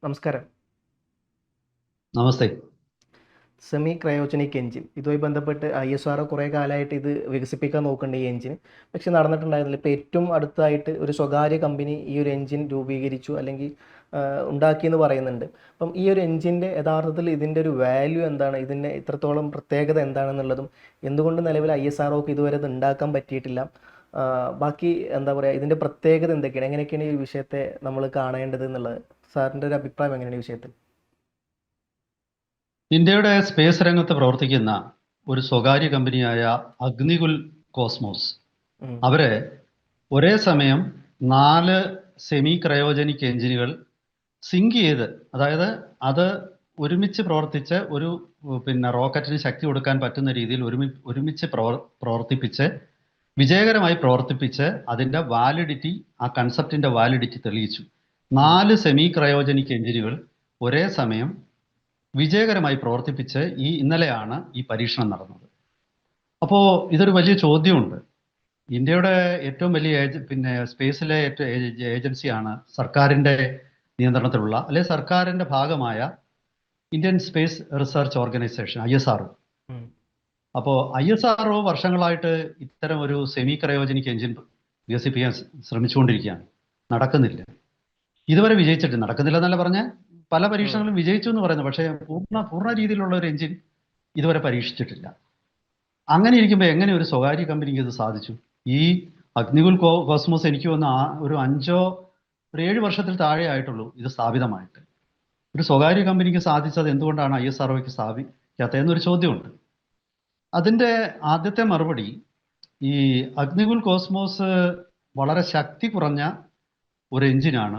നമസ്കാരം. നമസ്തേ. Semi cryogenic engine ഇതുമായി ബന്ധപ്പെട്ട് ISRO കുറേ കാലമായിട്ട് ഇത് വികസിപ്പിക്കാൻ നോക്കുന്നുണ്ട് ഈ എഞ്ചിൻ. പക്ഷെ നടന്നിട്ടുണ്ടായിരുന്നില്ല. ഇപ്പോൾ ഏറ്റവും അടുത്തായിട്ട് ഒരു സ്വകാര്യ കമ്പനി ഈ ഒരു എഞ്ചിൻ രൂപീകരിച്ചു അല്ലെങ്കിൽ ഉണ്ടാക്കിയെന്ന് പറയുന്നുണ്ട്. അപ്പം ഈ ഒരു എഞ്ചിൻ്റെ യഥാർത്ഥത്തിൽ ഇതിൻ്റെ ഒരു വാല്യൂ എന്താണ്, ഇതിൻ്റെ ഇത്രത്തോളം പ്രത്യേകത എന്താണെന്നുള്ളതും എന്തുകൊണ്ട് നിലവിൽ ISROക്ക് ഇതുവരെ ഇത് ഉണ്ടാക്കാൻ പറ്റിയിട്ടില്ല, ബാക്കി എന്താ പറയുക ഇതിൻ്റെ പ്രത്യേകത എന്തൊക്കെയാണ്, എങ്ങനെയൊക്കെയാണ് ഈ വിഷയത്തെ നമ്മൾ കാണേണ്ടത് എന്നുള്ളത് സാറിൻ്റെ ഒരു അഭിപ്രായം എങ്ങനെയാണ് ഈ വിഷയത്തിൽ? ഇന്ത്യയുടെ സ്പേസ് രംഗത്ത് പ്രവർത്തിക്കുന്ന ഒരു സ്വകാര്യ കമ്പനിയായ അഗ്നികുൽ കോസ്മോസ് അവര് ഒരേ സമയം 4 സെമി ക്രയോജനിക് എഞ്ചിനുകൾ സിങ്ക് ചെയ്ത്, അതായത് അത് ഒരുമിച്ച് പ്രവർത്തിച്ച് ഒരു റോക്കറ്റിന് ശക്തി കൊടുക്കാൻ പറ്റുന്ന രീതിയിൽ ഒരുമിച്ച് പ്രവർത്തിപ്പിച്ച് വിജയകരമായി പ്രവർത്തിപ്പിച്ച് അതിൻ്റെ വാലിഡിറ്റി, ആ കൺസെപ്റ്റിൻ്റെ വാലിഡിറ്റി തെളിയിച്ചു. 4 സെമി ക്രയോജനിക് എഞ്ചിനുകൾ ഒരേ സമയം വിജയകരമായി പ്രവർത്തിപ്പിച്ച് ഇന്നലെയാണ് ഈ പരീക്ഷണം നടന്നത്. അപ്പോൾ ഇതൊരു വലിയ ചോദ്യമുണ്ട്. ഇന്ത്യയുടെ ഏറ്റവും വലിയ സ്പേസിലെ ഏജൻസിയാണ് സർക്കാരിൻ്റെ നിയന്ത്രണത്തിലുള്ള, അല്ലെങ്കിൽ സർക്കാരിൻ്റെ ഭാഗമായ Indian space research organisation ISRO. അപ്പോൾ ISRO വർഷങ്ങളായിട്ട് ഇത്തരം ഒരു സെമി ക്രയോജനിക് എഞ്ചിൻ വികസിപ്പിക്കാൻ ശ്രമിച്ചുകൊണ്ടിരിക്കുകയാണ്. നടക്കുന്നില്ല, ഇതുവരെ വിജയിച്ചിട്ട് നടക്കുന്നില്ല എന്നല്ല പറഞ്ഞാൽ പല പരീക്ഷണങ്ങളും വിജയിച്ചു എന്ന് പറയുന്നത്, പക്ഷേ പൂർണ്ണ രീതിയിലുള്ള ഒരു എഞ്ചിൻ ഇതുവരെ പരീക്ഷിച്ചിട്ടില്ല. അങ്ങനെ ഇരിക്കുമ്പോൾ എങ്ങനെ ഒരു സ്വകാര്യ കമ്പനിക്ക് ഇത് സാധിച്ചു? ഈ അഗ്നികുൽ കോസ്മോസ് എനിക്ക് വന്ന ഒരു 7 വർഷത്തിൽ താഴെ ആയിട്ടുള്ളൂ ഇത് സ്ഥാപിതമായിട്ട്. ഒരു സ്വകാര്യ കമ്പനിക്ക് സാധിച്ചത് എന്തുകൊണ്ടാണ് ISROയ്ക്ക് സാധിക്കാത്തത് എന്നൊരു ചോദ്യമുണ്ട്. അതിൻ്റെ ആദ്യത്തെ മറുപടി, ഈ അഗ്നികുൽ കോസ്മോസ് വളരെ ശക്തി കുറഞ്ഞ ഒരു എഞ്ചിനാണ്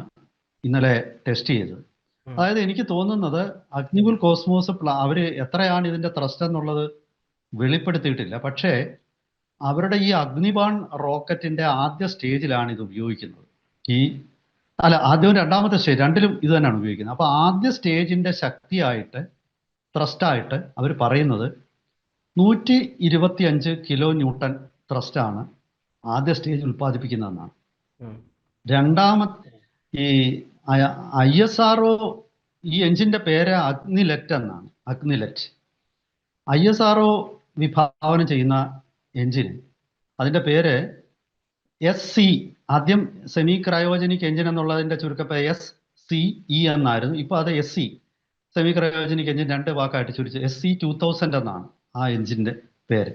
ഇന്നലെ ടെസ്റ്റ് ചെയ്തത്. അതായത് എനിക്ക് തോന്നുന്നത് അഗ്നികുൽ കോസ്മോസ് അവർ എത്രയാണ് ഇതിൻ്റെ ത്രസ്റ്റ് എന്നുള്ളത് വെളിപ്പെടുത്തിയിട്ടില്ല. പക്ഷേ അവരുടെ ഈ അഗ്നിബാൺ റോക്കറ്റിൻ്റെ ആദ്യ സ്റ്റേജിലാണ് ഇത് ഉപയോഗിക്കുന്നത്. ആദ്യവും രണ്ടാമത്തെ സ്റ്റേജ് രണ്ടിലും ഇത് തന്നെയാണ് ഉപയോഗിക്കുന്നത്. അപ്പോൾ ആദ്യ സ്റ്റേജിൻ്റെ ശക്തിയായിട്ട്, ത്രസ്റ്റായിട്ട് അവർ പറയുന്നത് 125 കിലോ ന്യൂട്ടൺ ത്രസ്റ്റാണ് ആദ്യ സ്റ്റേജ് ഉൽപ്പാദിപ്പിക്കുന്നതെന്നാണ്. രണ്ടാമത്തെ ഈ ISRO ഈ എഞ്ചിൻ്റെ പേര് അഗ്നിലെറ്റ് എന്നാണ്. അഗ്നിലെറ്റ് ISRO വിഭാവനം ചെയ്യുന്ന എഞ്ചിന് അതിൻ്റെ പേര് SC, ആദ്യം സെമി ക്രയോജനിക് എഞ്ചിൻ എന്നുള്ളതിൻ്റെ ചുരുക്കപ്പേര് SCE എന്നായിരുന്നു. ഇപ്പോൾ അത് SC, semi cryogenic engine 2 വാക്കായിട്ട് ചുരുച്ച് SC2000 എന്നാണ് ആ എഞ്ചിൻ്റെ പേര്.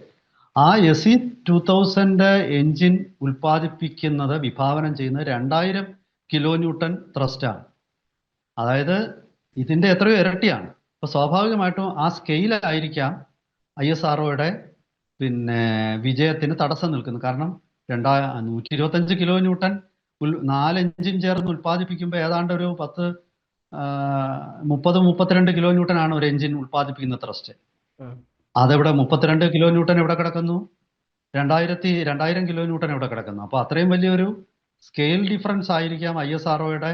ആ SC2000 എഞ്ചിൻ ഉൽപ്പാദിപ്പിക്കുന്നത്, വിഭാവനം ചെയ്യുന്നത് 2000 കിലോ ന്യൂട്ടൺ ത്രസ്റ്റാണ്. അതായത് ഇതിൻ്റെ എത്രയോ ഇരട്ടിയാണ്. അപ്പോൾ സ്വാഭാവികമായിട്ടും ആ സ്കെയിലായിരിക്കാം ISROയുടെ വിജയത്തിന് തടസ്സം നിൽക്കുന്നത്. കാരണം 125 കിലോ ന്യൂട്ടൺ 4 എഞ്ചിൻ ചേർന്ന് ഉൽപ്പാദിപ്പിക്കുമ്പോൾ ഏതാണ്ട് ഒരു 30-32 കിലോ ന്യൂട്ടൺ ആണ് ഒരു എഞ്ചിൻ ഉൽപ്പാദിപ്പിക്കുന്ന ത്രസ്റ്റ്. അതെവിടെ 32 കിലോ ന്യൂട്ടൺ എവിടെ കിടക്കുന്നു? 2000 കിലോ ന്യൂട്ടൺ എവിടെ കിടക്കുന്നു? അപ്പോൾ അത്രയും വലിയൊരു സ്കെയിൽ ഡിഫറൻസ് ആയിരിക്കാം ISROയുടെ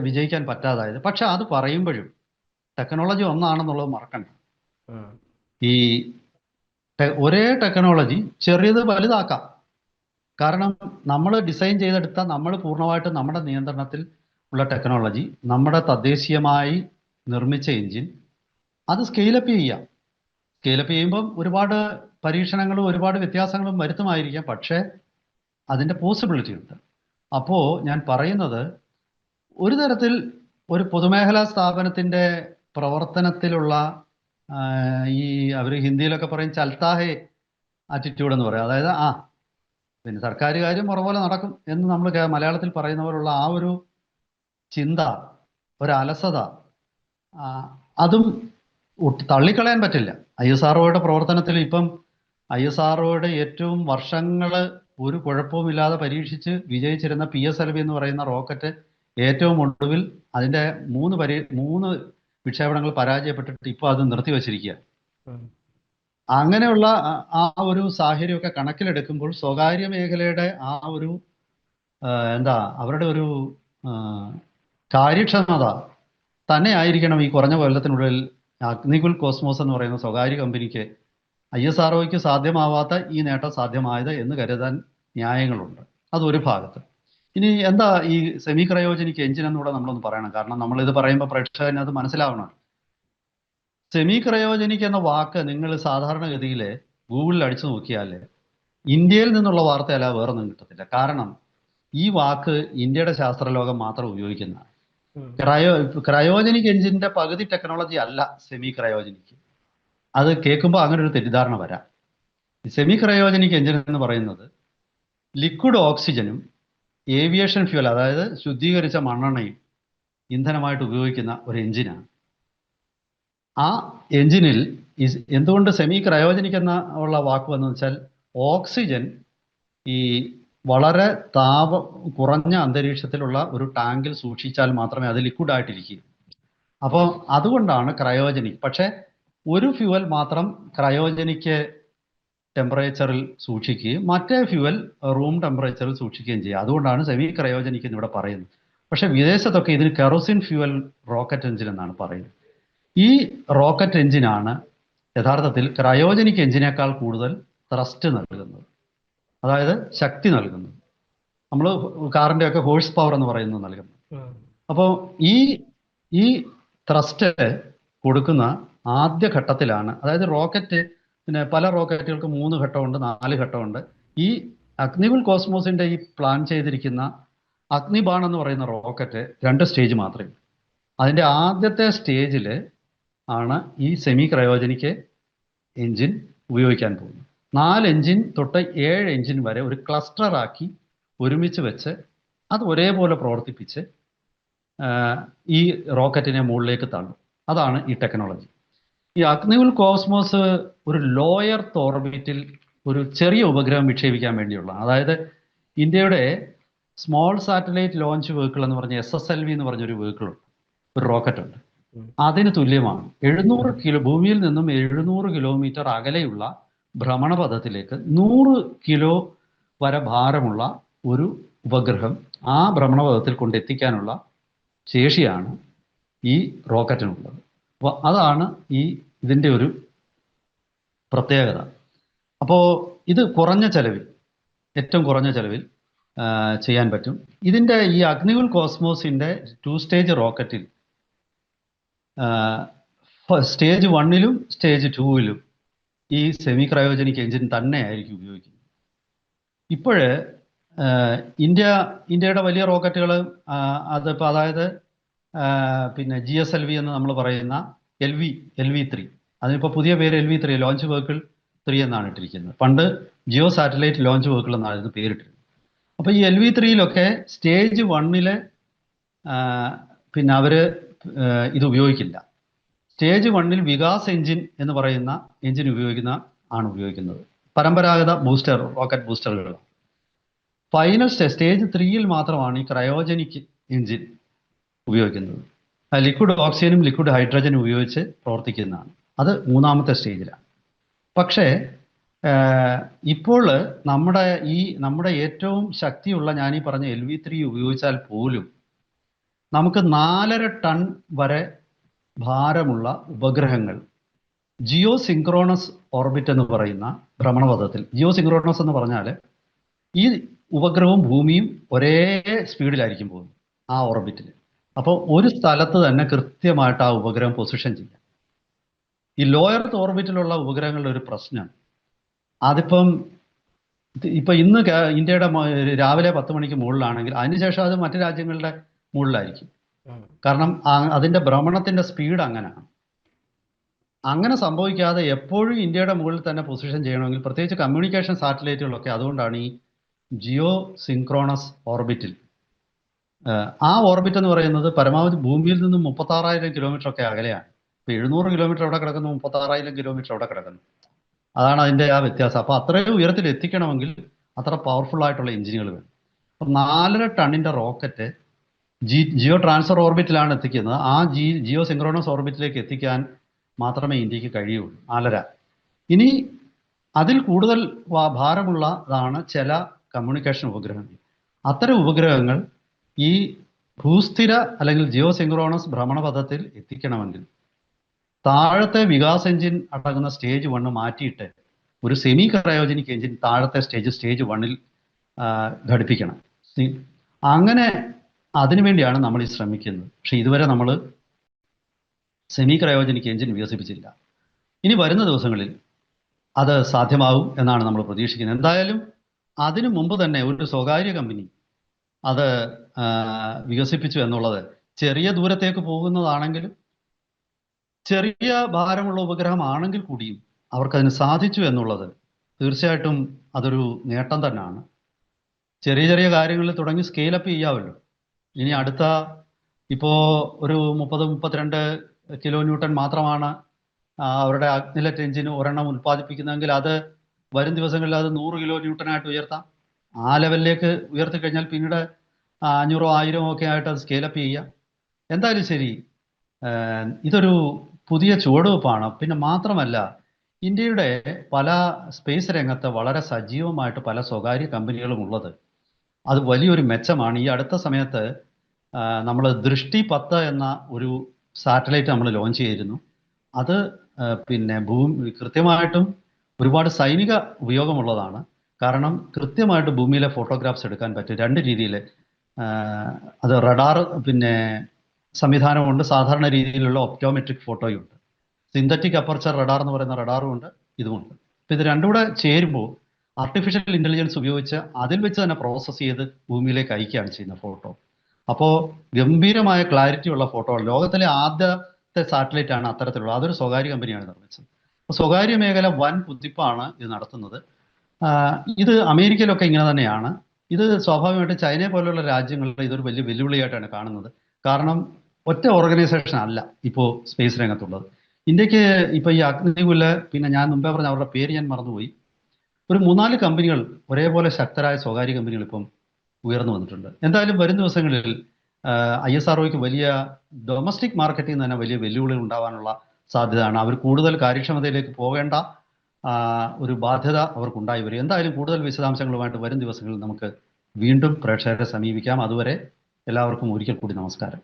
വിജയിക്കാൻ പറ്റാതായത്. പക്ഷെ അത് പറയുമ്പോഴും ടെക്നോളജി ഒന്നാണെന്നുള്ളത് മറക്കണ്ട. ഈ ഒരേ ടെക്നോളജി ചെറിയത് വലുതാക്കാം. കാരണം നമ്മൾ ഡിസൈൻ ചെയ്തെടുത്ത, നമ്മൾ പൂർണ്ണമായിട്ടും നമ്മുടെ നിയന്ത്രണത്തിൽ ഉള്ള ടെക്നോളജി, നമ്മുടെ തദ്ദേശീയമായി നിർമ്മിച്ച എഞ്ചിൻ, അത് സ്കെയിലപ്പ് ചെയ്യാം. സ്കെയിലപ്പ് ചെയ്യുമ്പം ഒരുപാട് പരീക്ഷണങ്ങളും ഒരുപാട് വ്യത്യാസങ്ങളും വരുത്തുമായിരിക്കാം. പക്ഷേ അതിൻ്റെ പോസിബിലിറ്റി ഉണ്ട്. അപ്പോൾ ഞാൻ പറയുന്നത്, ഒരു തരത്തിൽ ഒരു പൊതുമേഖലാ സ്ഥാപനത്തിൻ്റെ പ്രവർത്തനത്തിലുള്ള അവർ ഹിന്ദിയിലൊക്കെ പറയും ചൽത്താഹേ ആറ്റിറ്റ്യൂഡ് എന്ന് പറയും. അതായത് സർക്കാർ കാര്യം പുറപോലെ നടക്കും എന്ന് നമ്മൾ മലയാളത്തിൽ പറയുന്ന പോലുള്ള ആ ഒരു ചിന്ത, ഒരു അലസത, അതും തള്ളിക്കളയാൻ പറ്റില്ല. ISROയുടെ പ്രവർത്തനത്തിൽ ഇപ്പം ISROയുടെ ഏറ്റവും വർഷങ്ങൾ ഒരു കുഴപ്പവുമില്ലാതെ പരീക്ഷിച്ച് വിജയിച്ചിരുന്ന PSLV എന്ന് പറയുന്ന റോക്കറ്റ് ഏറ്റവും ഒടുവിൽ അതിൻ്റെ 3 വിക്ഷേപണങ്ങൾ പരാജയപ്പെട്ടിട്ട് ഇപ്പോൾ അത് നിർത്തിവച്ചിരിക്കുക. അങ്ങനെയുള്ള ആ ഒരു സാഹചര്യമൊക്കെ കണക്കിലെടുക്കുമ്പോൾ സ്വകാര്യ മേഖലയുടെ ആ ഒരു അവരുടെ ഒരു കാര്യക്ഷമത തന്നെ ആയിരിക്കണം ഈ കുറഞ്ഞ കൊല്ലത്തിനുള്ളിൽ അഗ്നികുൽ കോസ്മോസ് എന്ന് പറയുന്ന സ്വകാര്യ കമ്പനിക്ക് ISROയ്ക്ക് സാധ്യമാവാത്ത ഈ നേട്ടം സാധ്യമായത് എന്ന് കരുതാൻ ന്യായങ്ങളുണ്ട്. അതൊരു ഭാഗത്ത്. ഇനി എന്താ ഈ സെമി ക്രയോജനിക് എഞ്ചിൻ എന്നൂടെ നമ്മളൊന്ന് പറയണം. കാരണം നമ്മൾ ഇത് പറയുമ്പോൾ പ്രേക്ഷകന് അത് മനസ്സിലാവണം. സെമി ക്രയോജനിക് എന്ന വാക്ക് നിങ്ങൾ സാധാരണഗതിയിൽ ഗൂഗിളിൽ അടിച്ചു നോക്കിയാൽ ഇന്ത്യയിൽ നിന്നുള്ള വാർത്തയല്ല വേറൊന്നും കിട്ടത്തില്ല. കാരണം ഈ വാക്ക് ഇന്ത്യയുടെ ശാസ്ത്രലോകം മാത്രം ഉപയോഗിക്കുന്നതാണ്. ക്രയോജനിക് എഞ്ചിന്റെ പകുതി ടെക്നോളജി അല്ല സെമി ക്രയോജനിക്. അത് കേൾക്കുമ്പോൾ അങ്ങനെ ഒരു തെറ്റിദ്ധാരണ വരാം. സെമി ക്രയോജനിക് എഞ്ചിൻ എന്ന് പറയുന്നത് ലിക്വിഡ് ഓക്സിജനും ഏവിയേഷൻ ഫ്യൂൽ, അതായത് ശുദ്ധീകരിച്ച മണ്ണെണ്ണയും ഇന്ധനമായിട്ട് ഉപയോഗിക്കുന്ന ഒരു എഞ്ചിനാണ്. ആ എഞ്ചിനിൽ എന്തുകൊണ്ട് സെമി ക്രയോജനിക് എന്ന ഉള്ള വാക്ക് വന്നു വെച്ചാൽ, ഓക്സിജൻ ഈ വളരെ കുറഞ്ഞ അന്തരീക്ഷത്തിലുള്ള ഒരു ടാങ്കിൽ സൂക്ഷിച്ചാൽ മാത്രമേ അത് ലിക്വിഡ് ആയിട്ടിരിക്കൂ. അപ്പോൾ അതുകൊണ്ടാണ് ക്രയോജനിക്. പക്ഷെ ഒരു ഫ്യൂവൽ മാത്രം ക്രയോജനിക് ടെമ്പറേച്ചറിൽ സൂക്ഷിക്കുകയും മറ്റേ ഫ്യൂവൽ റൂം ടെമ്പറേച്ചറിൽ സൂക്ഷിക്കുകയും ചെയ്യുക. അതുകൊണ്ടാണ് സെമി ക്രയോജനിക് എന്ന് ഇവിടെ പറയുന്നത്. പക്ഷെ വിദേശത്തൊക്കെ ഇതിന് കെറോസിൻ ഫ്യൂവൽ റോക്കറ്റ് എഞ്ചിൻ എന്നാണ് പറയുന്നത്. ഈ റോക്കറ്റ് എഞ്ചിനാണ് യഥാർത്ഥത്തിൽ ക്രയോജനിക് എഞ്ചിനേക്കാൾ കൂടുതൽ ത്രസ്റ്റ് നൽകുന്നത്, അതായത് ശക്തി നൽകുന്നത്. നമ്മൾ കാറിൻ്റെ ഒക്കെ ഹോഴ്സ് പവർ എന്ന് പറയുന്നത് നൽകുന്നത്. അപ്പോൾ ഈ ത്രസ്റ്റ് കൊടുക്കുന്ന ആദ്യ ഘട്ടത്തിലാണ്, അതായത് റോക്കറ്റ്, പിന്നെ പല റോക്കറ്റുകൾക്ക് 3 ഘട്ടമുണ്ട്, 4 ഘട്ടമുണ്ട്. ഈ അഗ്നികുൽ കോസ്മോസിന്റെ ഈ പ്ലാൻ ചെയ്തിരിക്കുന്ന അഗ്നിബാൺ എന്ന് പറയുന്ന റോക്കറ്റ് 2 സ്റ്റേജ് മാത്രമേ ഉള്ളൂ. അതിൻ്റെ ആദ്യത്തെ സ്റ്റേജിൽ ആണ് ഈ സെമി ക്രയോജനിക് എഞ്ചിൻ ഉപയോഗിക്കാൻ പോകുന്നത്. 4 എഞ്ചിൻ തൊട്ട് 7 എഞ്ചിൻ വരെ ഒരു ക്ലസ്റ്ററാക്കി ഒരുമിച്ച് വെച്ച് അത് ഒരേപോലെ പ്രവർത്തിപ്പിച്ച് ഈ റോക്കറ്റിനെ മുകളിലേക്ക് തള്ളും. അതാണ് ഈ ടെക്നോളജി. ഈ അഗ്നികുൽ കോസ്മോസ് ഒരു ലോ എർത്ത് ഓർബിറ്റിൽ ഒരു ചെറിയ ഉപഗ്രഹം വിക്ഷേപിക്കാൻ വേണ്ടിയുള്ള, അതായത് ഇന്ത്യയുടെ സ്മോൾ സാറ്റലൈറ്റ് ലോഞ്ച് വെഹിക്കിൾ എന്ന് പറഞ്ഞ SSLV എന്ന് പറഞ്ഞൊരു വെഹിക്കിളുണ്ട്, ഒരു റോക്കറ്റ് ഉണ്ട്. അതിന് തുല്യമാണ് 700 ഭൂമിയിൽ നിന്നും 700 കിലോമീറ്റർ അകലെയുള്ള ഭ്രമണപഥത്തിലേക്ക് 100 കിലോ വരെ ഭാരമുള്ള ഒരു ഉപഗ്രഹം ആ ഭ്രമണപഥത്തിൽ കൊണ്ടെത്തിക്കാനുള്ള ശേഷിയാണ് ഈ റോക്കറ്റിനുള്ളത്. അപ്പോൾ അതാണ് ഇതിൻ്റെ ഒരു പ്രത്യേകത. അപ്പോൾ ഇത് കുറഞ്ഞ ചെലവിൽ, ഏറ്റവും കുറഞ്ഞ ചെലവിൽ ചെയ്യാൻ പറ്റും. ഇതിൻ്റെ ഈ അഗ്നികുൽ കോസ്മോസിൻ്റെ 2 സ്റ്റേജ് റോക്കറ്റിൽ സ്റ്റേജ് 1ലും സ്റ്റേജ് 2ലും ഈ സെമി ക്രയോജനിക് എഞ്ചിൻ തന്നെയായിരിക്കും ഉപയോഗിക്കുന്നത്. ഇപ്പോഴ് ഇന്ത്യയുടെ വലിയ റോക്കറ്റുകൾ അതിപ്പോൾ, അതായത് പിന്നെ GSLV എന്ന് നമ്മൾ പറയുന്ന LV3, അതിനിപ്പോൾ പുതിയ പേര് LV3, ലോഞ്ച് വെഹിക്കിൾ 3 എന്നാണ് ഇട്ടിരിക്കുന്നത്. പണ്ട് ജിയോ സാറ്റലൈറ്റ് ലോഞ്ച് വെഹിക്കിൾ എന്നാണ് ഇത് പേരിട്ടിരുന്നത്. അപ്പോൾ ഈ LV3-ലൊക്കെ സ്റ്റേജ് 1-ല് പിന്നെ അവർ ഇത് ഉപയോഗിക്കില്ല. സ്റ്റേജ് 1-ൽ വികാസ് എഞ്ചിൻ എന്ന് പറയുന്ന എഞ്ചിൻ ഉപയോഗിക്കുന്നത് പരമ്പരാഗത റോക്കറ്റ് ബൂസ്റ്ററുകൾ. ഫൈനൽ സ്റ്റേജ് 3-ൽ മാത്രമാണ് ഈ ക്രയോജനിക് എഞ്ചിൻ ഉപയോഗിക്കുന്നത്. ലിക്വിഡ് ഓക്സിജനും ലിക്വിഡ് ഹൈഡ്രജനും ഉപയോഗിച്ച് പ്രവർത്തിക്കുന്നതാണ്. അത് 3ാമത്തെ സ്റ്റേജിലാണ്. പക്ഷേ ഇപ്പോൾ നമ്മുടെ ഏറ്റവും ശക്തിയുള്ള ഞാനീ പറഞ്ഞ LV3 ഉപയോഗിച്ചാൽ പോലും നമുക്ക് 4.5 ടൺ വരെ ഭാരമുള്ള ഉപഗ്രഹങ്ങൾ ജിയോ സിങ്ക്രോണസ് ഓർബിറ്റ് എന്ന് പറയുന്ന ഭ്രമണപഥത്തിൽ, ജിയോ സിങ്ക്രോണസ് എന്ന് പറഞ്ഞാൽ ഈ ഉപഗ്രഹവും ഭൂമിയും ഒരേ സ്പീഡിലായിരിക്കും പോകുന്നത് ആ ഓർബിറ്റിൽ. അപ്പോൾ ഒരു സ്ഥലത്ത് തന്നെ കൃത്യമായിട്ട് ആ ഉപഗ്രഹം പൊസിഷൻ ചെയ്യാം. ഈ ലോ എർത്ത് ഓർബിറ്റിലുള്ള ഉപഗ്രഹങ്ങളുടെ ഒരു പ്രശ്നം, ഇപ്പം ഇന്ന് ഇന്ത്യയുടെ രാവിലെ 10 മണിക്ക് മുകളിലാണെങ്കിൽ അതിനുശേഷം അത് മറ്റു രാജ്യങ്ങളുടെ മുകളിലായിരിക്കും. കാരണം അതിൻ്റെ ഭ്രമണത്തിൻ്റെ സ്പീഡ് അങ്ങനെയാണ്. അങ്ങനെ സംഭവിക്കാതെ എപ്പോഴും ഇന്ത്യയുടെ മുകളിൽ തന്നെ പൊസിഷൻ ചെയ്യണമെങ്കിൽ, പ്രത്യേകിച്ച് കമ്മ്യൂണിക്കേഷൻ സാറ്റലൈറ്റുകളൊക്കെ, അതുകൊണ്ടാണ് ഈ ജിയോ സിങ്ക്രോണസ് ഓർബിറ്റിൽ, ആ ഓർബിറ്റ് എന്ന് പറയുന്നത് പരമാവധി ഭൂമിയിൽ നിന്നും 36,000 കിലോമീറ്റർ ഒക്കെ അകലെയാണ്. ഇപ്പോൾ 700 കിലോമീറ്റർ അവിടെ കിടക്കുന്നു, 36,000 കിലോമീറ്റർ അവിടെ കിടക്കുന്നു. അതാണ് അതിൻ്റെ ആ വ്യത്യാസം. അപ്പോൾ അത്രയും ഉയരത്തിൽ എത്തിക്കണമെങ്കിൽ അത്ര പവർഫുൾ ആയിട്ടുള്ള എഞ്ചിനുകൾ വേണം. അപ്പം 4.5 ടണ്ണിൻ്റെ റോക്കറ്റ് ജിയോ ട്രാൻസ്ഫർ ഓർബിറ്റിലാണ് എത്തിക്കുന്നത്. ആ ജിയോ സിങ്ക്രോണസ് ഓർബിറ്റിലേക്ക് എത്തിക്കാൻ മാത്രമേ ഇന്ത്യക്ക് കഴിയുള്ളൂ, 4.5. ഇനി അതിൽ കൂടുതൽ ഭാരമുള്ളതാണ് ചില കമ്മ്യൂണിക്കേഷൻ ഉപഗ്രഹങ്ങൾ. അത്തരം ഉപഗ്രഹങ്ങൾ ഈ ഭൂസ്ഥിര അല്ലെങ്കിൽ ജിയോ സിങ്ക്രോണസ് ഭ്രമണപഥത്തിൽ എത്തിക്കണമെങ്കിൽ താഴത്തെ വികാസ് എഞ്ചിൻ അടങ്ങുന്ന സ്റ്റേജ് 1 മാറ്റിയിട്ട് ഒരു സെമി ക്രയോജനിക് എഞ്ചിൻ താഴത്തെ സ്റ്റേജ് 1-ൽ ഘടിപ്പിക്കണം. അങ്ങനെ അതിനുവേണ്ടിയാണ് നമ്മൾ ഈ ശ്രമിക്കുന്നത്. പക്ഷെ ഇതുവരെ നമ്മൾ സെമി ക്രയോജനിക് എഞ്ചിൻ വികസിപ്പിച്ചില്ല. ഇനി വരുന്ന ദിവസങ്ങളിൽ അത് സാധ്യമാവും എന്നാണ് നമ്മൾ പ്രതീക്ഷിക്കുന്നത്. എന്തായാലും അതിനു മുമ്പ് തന്നെ ഒരു സ്വകാര്യ കമ്പനി അത് വികസിപ്പിച്ചു എന്നുള്ളത് ചെറിയ ദൂരത്തേക്ക് പോകുന്നതാണെങ്കിലും ചെറിയ ഭാരമുള്ള ഉപഗ്രഹമാണെങ്കിൽ കൂടിയും അവർക്കതിന് സാധിച്ചു എന്നുള്ളത് തീർച്ചയായിട്ടും അതൊരു നേട്ടം തന്നെയാണ്. ചെറിയ ചെറിയ കാര്യങ്ങളിൽ തുടങ്ങി സ്കെയിലപ്പ് ചെയ്യാമല്ലോ. ഇനി അടുത്ത ഇപ്പോൾ ഒരു 30-32 കിലോ ന്യൂട്ടൺ മാത്രമാണ് അവരുടെ അഗ്നിലെറ്റ് എഞ്ചിന് ഒരെണ്ണം ഉൽപ്പാദിപ്പിക്കുന്നതെങ്കിൽ അത് വരും ദിവസങ്ങളിൽ അത് 100 കിലോ ന്യൂട്ടനായിട്ട് ഉയർത്താം. ആ ലെവലിലേക്ക് ഉയർത്തി കഴിഞ്ഞാൽ പിന്നീട് 500 1000 ഒക്കെ ആയിട്ട് അത് സ്കെയിലപ്പ് ചെയ്യാം. എന്തായാലും ശരി, ഇതൊരു പുതിയ ചുവടുവെപ്പാണ്. പിന്നെ മാത്രമല്ല, ഇന്ത്യയുടെ പല സ്പേസ് രംഗത്ത് വളരെ സജീവമായിട്ട് പല സ്വകാര്യ കമ്പനികളും ഉള്ളത് അത് വലിയൊരു മെച്ചമാണ്. ഈ അടുത്ത സമയത്ത് നമ്മൾ ദൃഷ്ടി 10 എന്ന ഒരു സാറ്റലൈറ്റ് നമ്മൾ ലോഞ്ച് ചെയ്തിരുന്നു. അത് പിന്നെ കൃത്യമായിട്ടും ഒരുപാട് സൈനിക ഉപയോഗമുള്ളതാണ്. കാരണം കൃത്യമായിട്ട് ഭൂമിയിലെ ഫോട്ടോഗ്രാഫ്സ് എടുക്കാൻ പറ്റും 2 രീതിയിൽ. അത് റഡാർ പിന്നെ സംവിധാനമുണ്ട്, സാധാരണ രീതിയിലുള്ള ഒപ്റ്റോമെട്രിക് ഫോട്ടോയുണ്ട്. സിന്തറ്റിക് അപ്പർച്ചർ റഡാർ എന്ന് പറയുന്ന റഡാറും ഉണ്ട്, ഇതുമുണ്ട്. അപ്പോൾ ഇത് രണ്ടും കൂടെ ചേരുമ്പോൾ ആർട്ടിഫിഷ്യൽ ഇൻ്റലിജൻസ് ഉപയോഗിച്ച് അതിൽ വെച്ച് തന്നെ പ്രോസസ്സ് ചെയ്ത് ഭൂമിയിലേക്ക് അയക്കുകയാണ് ചെയ്യുന്ന ഫോട്ടോ. അപ്പോൾ ഗംഭീരമായ ക്ലാരിറ്റി ഉള്ള ഫോട്ടോ. ലോകത്തിലെ ആദ്യത്തെ സാറ്റലൈറ്റ് ആണ് അത്തരത്തിലുള്ള, അതൊരു സ്വകാര്യ കമ്പനിയാണ് നിർമ്മിച്ചത്. അപ്പോൾ സ്വകാര്യ മേഖല വൻ കുതിപ്പാണ് ഇത് നടത്തുന്നത്. ഇത് അമേരിക്കയിലൊക്കെ ഇങ്ങനെ തന്നെയാണ്. ഇത് സ്വാഭാവികമായിട്ടും ചൈനയെ പോലുള്ള രാജ്യങ്ങളിൽ ഇതൊരു വലിയ വെല്ലുവിളിയായിട്ടാണ് കാണുന്നത്. കാരണം ഒറ്റ ഓർഗനൈസേഷൻ അല്ല ഇപ്പോൾ സ്പേസ് രംഗത്തുള്ളത്. ഇന്ത്യക്ക് ഇപ്പോൾ ഈ അഗ്നികുല്, പിന്നെ ഞാൻ മുമ്പേ പറഞ്ഞ അവരുടെ പേര് ഞാൻ മറന്നുപോയി, ഒരു 3-4 കമ്പനികൾ ഒരേപോലെ ശക്തരായ സ്വകാര്യ കമ്പനികൾ ഇപ്പം ഉയർന്നു വന്നിട്ടുണ്ട്. എന്തായാലും വരും ദിവസങ്ങളിൽ ISROയ്ക്ക് വലിയ ഡൊമസ്റ്റിക് മാർക്കറ്റിൽ നിന്ന് തന്നെ വലിയ വെല്ലുവിളികൾ ഉണ്ടാവാനുള്ള സാധ്യതയാണ്. അവർ കൂടുതൽ കാര്യക്ഷമതയിലേക്ക് പോകേണ്ട ഒരു ബാധ്യത അവർക്കുണ്ടായി വരും. എന്തായാലും കൂടുതൽ വിശദാംശങ്ങളുമായിട്ട് വരും ദിവസങ്ങളിൽ നമുക്ക് വീണ്ടും പ്രേക്ഷകരെ സമീപിക്കാം. അതുവരെ എല്ലാവർക്കും ഒരിക്കൽ കൂടി നമസ്കാരം.